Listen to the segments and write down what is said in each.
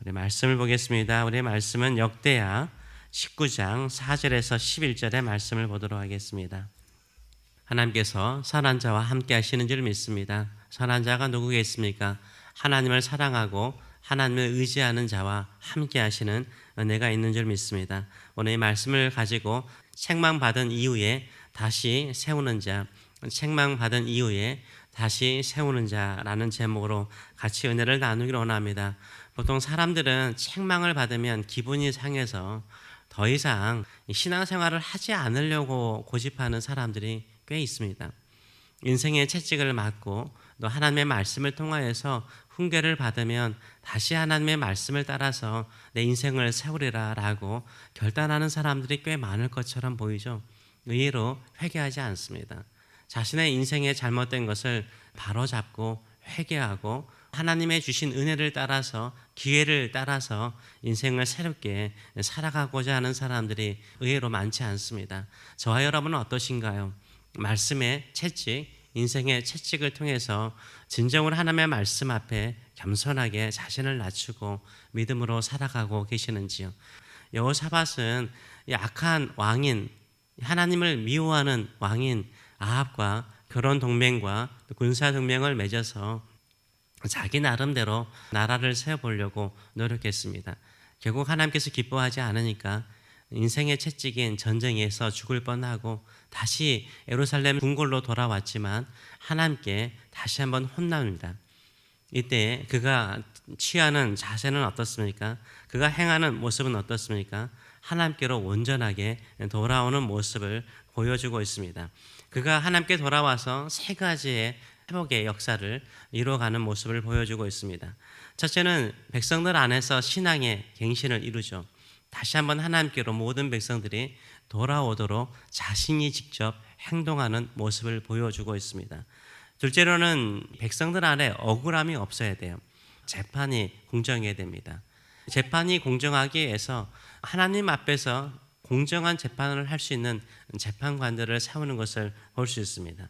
우리 말씀을 보겠습니다. 우리 말씀은 역대하 19장 4절에서 11절의 말씀을 보도록 하겠습니다. 하나님께서 선한 자와 함께 하시는 줄 믿습니다. 선한 자가 누구겠습니까? 하나님을 사랑하고 하나님을 의지하는 자와 함께 하시는 은혜가 있는 줄 믿습니다. 오늘 이 말씀을 가지고 책망받은 이후에 다시 세우는 자, 책망받은 이후에 다시 세우는 자라는 제목으로 같이 은혜를 나누기를 원합니다. 보통 사람들은 책망을 받으면 기분이 상해서 더 이상 신앙생활을 하지 않으려고 고집하는 사람들이 꽤 있습니다. 인생의 채찍을 맞고 또 하나님의 말씀을 통하여서 훈계를 받으면 다시 하나님의 말씀을 따라서 내 인생을 세우리라 라고 결단하는 사람들이 꽤 많을 것처럼 보이죠. 의외로 회개하지 않습니다. 자신의 인생에 잘못된 것을 바로잡고 회개하고 하나님의 주신 은혜를 따라서 기회를 따라서 인생을 새롭게 살아가고자 하는 사람들이 의외로 많지 않습니다. 저와 여러분은 어떠신가요? 말씀의 채찍, 인생의 채찍을 통해서 진정으로 하나님의 말씀 앞에 겸손하게 자신을 낮추고 믿음으로 살아가고 계시는지요? 여호사밧은 악한 왕인, 하나님을 미워하는 왕인 아합과 결혼 동맹과 군사 동맹을 맺어서 자기 나름대로 나라를 세워보려고 노력했습니다. 결국 하나님께서 기뻐하지 않으니까 인생의 채찍인 전쟁에서 죽을 뻔하고 다시 예루살렘 궁궐로 돌아왔지만 하나님께 다시 한번 혼납니다. 이때 그가 취하는 자세는 어떻습니까? 그가 행하는 모습은 어떻습니까? 하나님께로 온전하게 돌아오는 모습을 보여주고 있습니다. 그가 하나님께 돌아와서 세 가지의 회복의 역사를 이루어가는 모습을 보여주고 있습니다. 첫째는 백성들 안에서 신앙의 갱신을 이루죠. 다시 한번 하나님께로 모든 백성들이 돌아오도록 자신이 직접 행동하는 모습을 보여주고 있습니다. 둘째로는 백성들 안에 억울함이 없어야 돼요. 재판이 공정해야 됩니다. 재판이 공정하기 위해서 하나님 앞에서 공정한 재판을 할 수 있는 재판관들을 세우는 것을 볼 수 있습니다.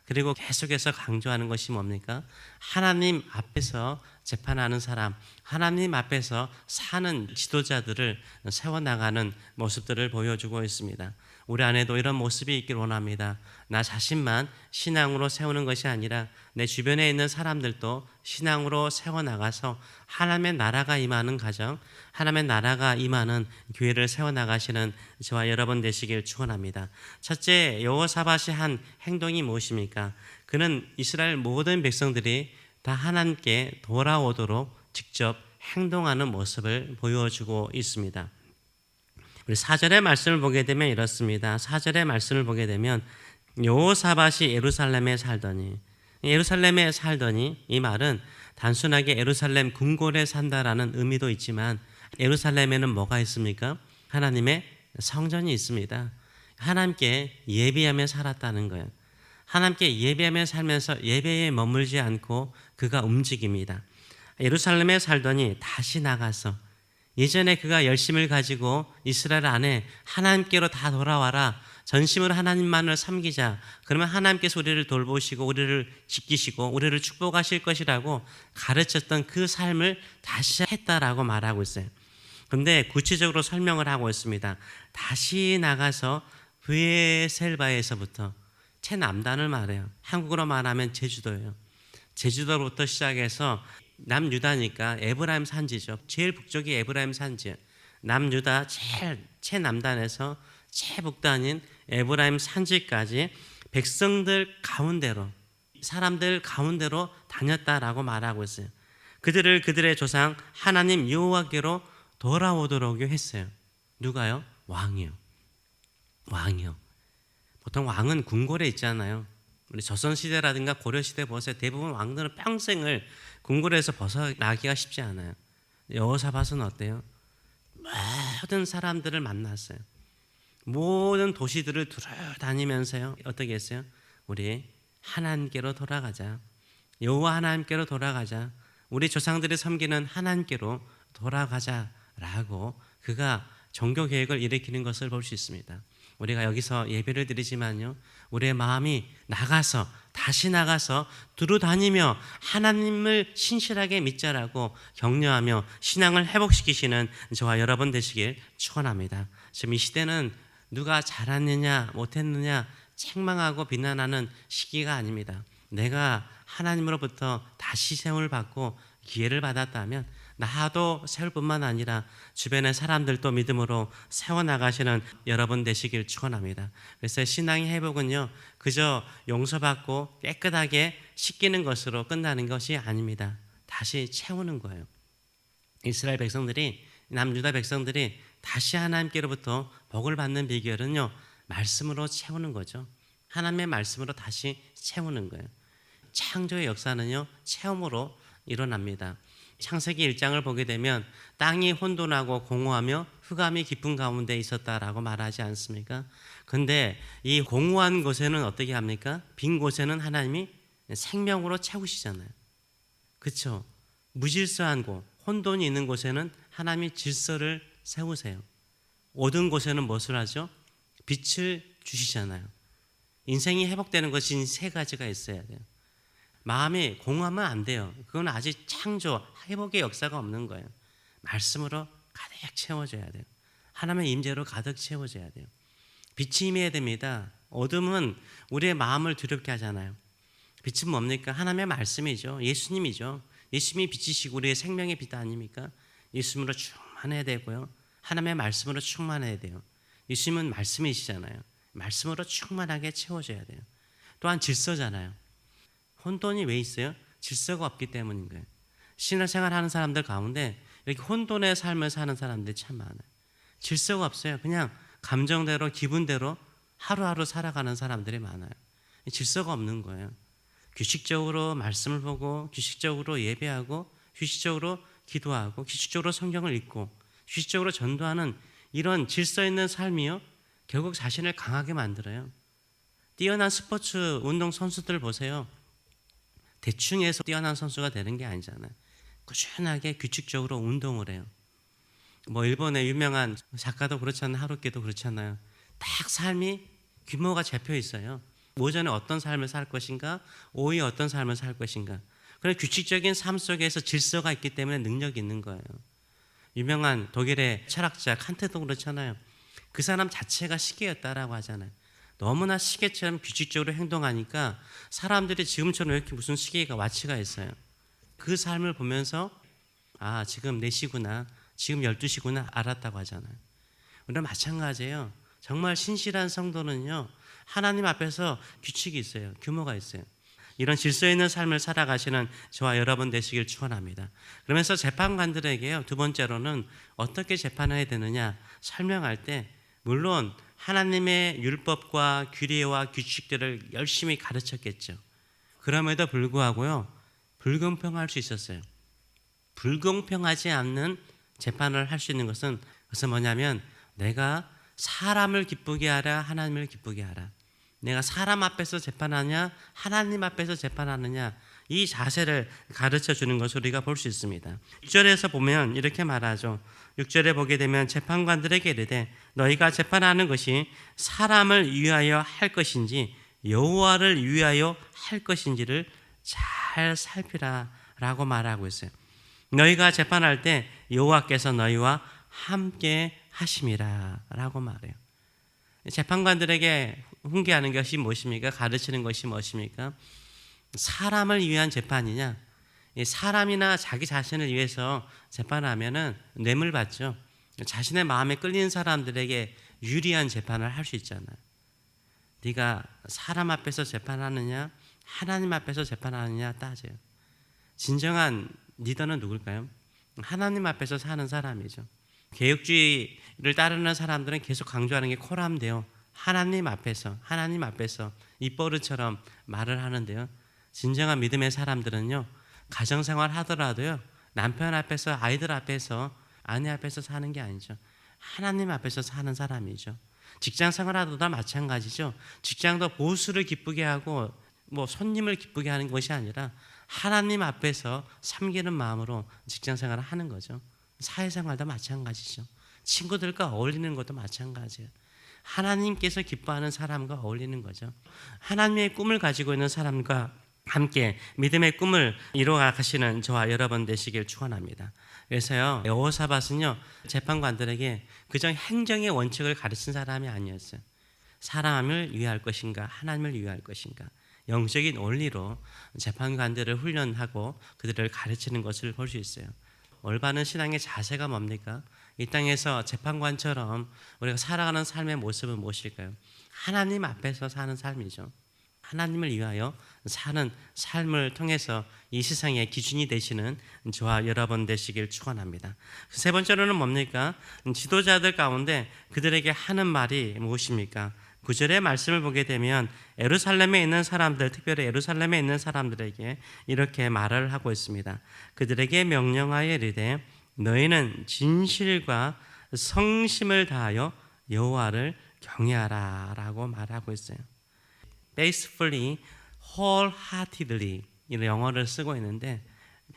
그리고 계속해서 강조하는 것이 뭡니까? 하나님 앞에서 재판하는 사람, 하나님 앞에서 사는 지도자들을 세워나가는 모습들을 보여주고 있습니다. 우리 안에도 이런 모습이 있길 원합니다. 나 자신만 신앙으로 세우는 것이 아니라 내 주변에 있는 사람들도 신앙으로 세워나가서 하나님의 나라가 임하는 가정, 하나님의 나라가 임하는 교회를 세워나가시는 저와 여러분 되시길 축원합니다. 첫째, 여호사밧이 한 행동이 무엇입니까? 그는 이스라엘 모든 백성들이 다 하나님께 돌아오도록 직접 행동하는 모습을 보여주고 있습니다. 우리 4절의 말씀을 보게 되면 이렇습니다. 4절의 말씀을 보게 되면 여호사밧이 예루살렘에 살더니, 이 말은 단순하게 예루살렘 궁궐에 산다라는 의미도 있지만 예루살렘에는 뭐가 있습니까? 하나님의 성전이 있습니다. 하나님께 예배하며 살았다는 거예요. 하나님께 예배하며 살면서 예배에 머물지 않고 그가 움직입니다. 예루살렘에 살더니 다시 나가서 예전에 그가 열심을 가지고 이스라엘 안에 하나님께로 다 돌아와라, 전심으로 하나님만을 섬기자, 그러면 하나님께서 우리를 돌보시고 우리를 지키시고 우리를 축복하실 것이라고 가르쳤던 그 삶을 다시 했다라고 말하고 있어요. 그런데 구체적으로 설명을 하고 있습니다. 다시 나가서 브에셀바에서부터 최남단을 말해요. 한국어로 말하면 제주도예요. 제주도로부터 시작해서 남유다니까 에브라임 산지죠. 제일 북쪽이 에브라임 산지예요. 남유다 제일 최남단에서 최북단인 에브라임 산지까지 백성들 가운데로, 사람들 가운데로 다녔다라고 말하고 있어요. 그들을 그들의 조상 하나님 여호와께로 돌아오도록 했어요. 누가요? 왕이요. 보통 왕은 궁궐에 있잖아요. 우리 조선시대라든가 고려시대 보세요. 대부분 왕들은 평생을 궁궐에서 벗어나기가 쉽지 않아요. 여호사밧은 어때요? 모든 사람들을 만났어요. 모든 도시들을 두루다니면서요. 어떻게 했어요? 우리 하나님께로 돌아가자. 여호와 하나님께로 돌아가자. 우리 조상들이 섬기는 하나님께로 돌아가자라고 그가 종교 계획을 일으키는 것을 볼 수 있습니다. 우리가 여기서 예배를 드리지만요, 우리의 마음이 나가서 다시 나가서 두루 다니며 하나님을 신실하게 믿자라고 격려하며 신앙을 회복시키시는 저와 여러분 되시길 축원합니다. 지금 이 시대는 누가 잘했느냐 못했느냐 책망하고 비난하는 시기가 아닙니다. 내가 하나님으로부터 다시 세움을 받고 기회를 받았다면 나도 세울 뿐만 아니라 주변의 사람들도 믿음으로 세워나가시는 여러분 되시길 축원합니다. 그래서 신앙의 회복은요, 그저 용서받고 깨끗하게 씻기는 것으로 끝나는 것이 아닙니다. 다시 채우는 거예요. 이스라엘 백성들이, 남유다 백성들이 다시 하나님께로부터 복을 받는 비결은요, 말씀으로 채우는 거죠. 하나님의 말씀으로 다시 채우는 거예요. 창조의 역사는요, 체험으로 일어납니다. 창세기 1장을 보게 되면 땅이 혼돈하고 공허하며 흑암이 깊은 가운데 있었다라고 말하지 않습니까? 근데 이 공허한 곳에는 어떻게 합니까? 빈 곳에는 하나님이 생명으로 채우시잖아요. 그렇죠? 무질서한 곳, 혼돈이 있는 곳에는 하나님이 질서를 세우세요. 어두운 곳에는 무엇을 하죠? 빛을 주시잖아요. 인생이 회복되는 것이 세 가지가 있어야 돼요. 마음이 공허하면 안 돼요. 그건 아직 창조, 회복의 역사가 없는 거예요. 말씀으로 가득 채워줘야 돼요. 하나님의 임재로 가득 채워줘야 돼요. 빛이 임해야 됩니다. 어둠은 우리의 마음을 두렵게 하잖아요. 빛은 뭡니까? 하나님의 말씀이죠. 예수님이죠. 예수님이 빛이시고 우리의 생명의 빛 아닙니까? 예수님으로 충만해야 되고요. 하나님의 말씀으로 충만해야 돼요. 예수님은 말씀이시잖아요. 말씀으로 충만하게 채워줘야 돼요. 또한 질서잖아요. 혼돈이 왜 있어요? 질서가 없기 때문인 거예요. 신앙생활 하는 사람들 가운데 이렇게 혼돈의 삶을 사는 사람들이 참 많아요. 질서가 없어요. 그냥 감정대로 기분대로 하루하루 살아가는 사람들이 많아요. 질서가 없는 거예요. 규칙적으로 말씀을 보고 규칙적으로 예배하고 규칙적으로 기도하고 규칙적으로 성경을 읽고 규칙적으로 전도하는 이런 질서 있는 삶이요, 결국 자신을 강하게 만들어요. 뛰어난 스포츠 운동 선수들 보세요. 대충 해서 뛰어난 선수가 되는 게 아니잖아요. 꾸준하게 규칙적으로 운동을 해요. 뭐 일본의 유명한 작가도 그렇잖아요. 하루키도 그렇잖아요. 딱 삶이 규모가 잡혀 있어요. 오전에 어떤 삶을 살 것인가, 오후에 어떤 삶을 살 것인가. 그런 규칙적인 삶 속에서 질서가 있기 때문에 능력이 있는 거예요. 유명한 독일의 철학자 칸트도 그렇잖아요. 그 사람 자체가 시계였다라고 하잖아요. 너무나 시계처럼 규칙적으로 행동하니까 사람들이 지금처럼 왜 이렇게 무슨 시계가 와치가 있어요. 그 삶을 보면서 아, 지금 4시구나, 지금 12시구나 알았다고 하잖아요. 우리는 마찬가지예요. 정말 신실한 성도는요, 하나님 앞에서 규칙이 있어요. 규모가 있어요. 이런 질서 있는 삶을 살아가시는 저와 여러분 되시길 축원합니다. 그러면서 재판관들에게요, 두 번째로는 어떻게 재판해야 되느냐 설명할 때 물론 하나님의 율법과 규례와 규칙들을 열심히 가르쳤겠죠. 그럼에도 불구하고요, 불공평할 수 있었어요. 불공평하지 않는 재판을 할 수 있는 것은 그것은 뭐냐면 내가 사람을 기쁘게 하라, 하나님을 기쁘게 하라. 내가 사람 앞에서 재판하냐, 하나님 앞에서 재판하느냐, 이 자세를 가르쳐 주는 것을 우리가 볼 수 있습니다. 6절에서 보면 이렇게 말하죠. 6절에 보게 되면 재판관들에게 이르되 너희가 재판하는 것이 사람을 위하여 할 것인지 여호와를 위하여 할 것인지를 잘 살피라 라고 말하고 있어요. 너희가 재판할 때 여호와께서 너희와 함께 하심이라 라고 말해요. 재판관들에게 훈계하는 것이 무엇입니까? 가르치는 것이 무엇입니까? 사람을 위한 재판이냐? 사람이나 자기 자신을 위해서 재판하면은 뇌물 받죠. 자신의 마음에 끌리는 사람들에게 유리한 재판을 할 수 있잖아요. 네가 사람 앞에서 재판하느냐, 하나님 앞에서 재판하느냐 따져요. 진정한 리더는 누굴까요? 하나님 앞에서 사는 사람이죠. 개혁주의를 따르는 사람들은 계속 강조하는 게 코람데요. 하나님 앞에서 입버릇처럼 말을 하는데요. 진정한 믿음의 사람들은요, 가정생활 하더라도요, 남편 앞에서, 아이들 앞에서, 아내 앞에서 사는 게 아니죠. 하나님 앞에서 사는 사람이죠. 직장생활 하더라도 마찬가지죠. 직장도 보수를 기쁘게 하고 뭐 손님을 기쁘게 하는 것이 아니라 하나님 앞에서 섬기는 마음으로 직장생활을 하는 거죠. 사회생활도 마찬가지죠. 친구들과 어울리는 것도 마찬가지예요. 하나님께서 기뻐하는 사람과 어울리는 거죠. 하나님의 꿈을 가지고 있는 사람과 함께 믿음의 꿈을 이루어가시는 저와 여러분 되시길 축원합니다. 그래서요, 여호사밧은요 재판관들에게 그저 행정의 원칙을 가르친 사람이 아니었어요. 사람을 위할 것인가 하나님을 위할 것인가 영적인 원리로 재판관들을 훈련하고 그들을 가르치는 것을 볼 수 있어요. 올바른 신앙의 자세가 뭡니까? 이 땅에서 재판관처럼 우리가 살아가는 삶의 모습은 무엇일까요? 하나님 앞에서 사는 삶이죠. 하나님을 위하여 사는 삶을 통해서 이 세상의 기준이 되시는 저와 여러분 되시길 축원합니다. 세 번째로는 뭡니까? 지도자들 가운데 그들에게 하는 말이 무엇입니까? 9절의 말씀을 보게 되면 예루살렘에 있는 사람들, 특별히 예루살렘에 있는 사람들에게 이렇게 말을 하고 있습니다. 그들에게 명령하여 이르되 너희는 진실과 성심을 다하여 여호와를 경외하라 라고 말하고 있어요. faithfully, wholeheartedly 이런 영어를 쓰고 있는데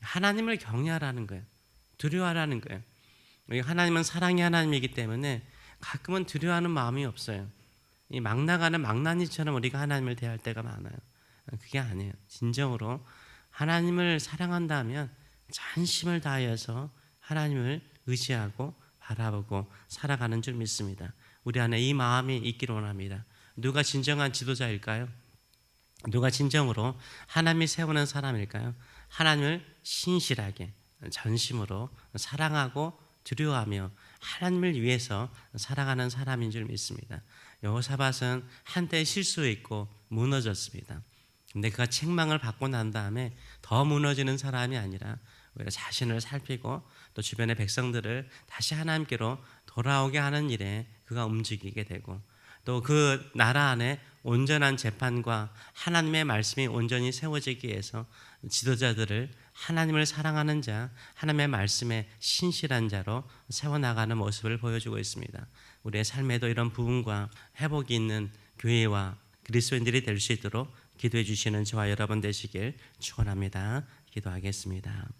하나님을 경외하라는 거예요. 두려워하라는 거예요. 하나님은 사랑의 하나님이기 때문에 가끔은 두려워하는 마음이 없어요. 이 막 나가는 망나니처럼 우리가 하나님을 대할 때가 많아요. 그게 아니에요. 진정으로 하나님을 사랑한다면 전심을 다하여서 하나님을 의지하고 바라보고 살아가는 줄 믿습니다. 우리 안에 이 마음이 있기를 원합니다. 누가 진정한 지도자일까요? 누가 진정으로 하나님이 세우는 사람일까요? 하나님을 신실하게 전심으로 사랑하고 두려워하며 하나님을 위해서 살아가는 사람인 줄 믿습니다. 여호사밧은 한때 실수했고 무너졌습니다. 근데 그가 책망을 받고 난 다음에 더 무너지는 사람이 아니라 오히려 자신을 살피고 또 주변의 백성들을 다시 하나님께로 돌아오게 하는 일에 그가 움직이게 되고 또 그 나라 안에 온전한 재판과 하나님의 말씀이 온전히 세워지기 위해서 지도자들을 하나님을 사랑하는 자, 하나님의 말씀에 신실한 자로 세워나가는 모습을 보여주고 있습니다. 우리의 삶에도 이런 부흥과 회복이 있는 교회와 그리스도인들이 될 수 있도록 기도해 주시는 저와 여러분 되시길 축원합니다. 기도하겠습니다.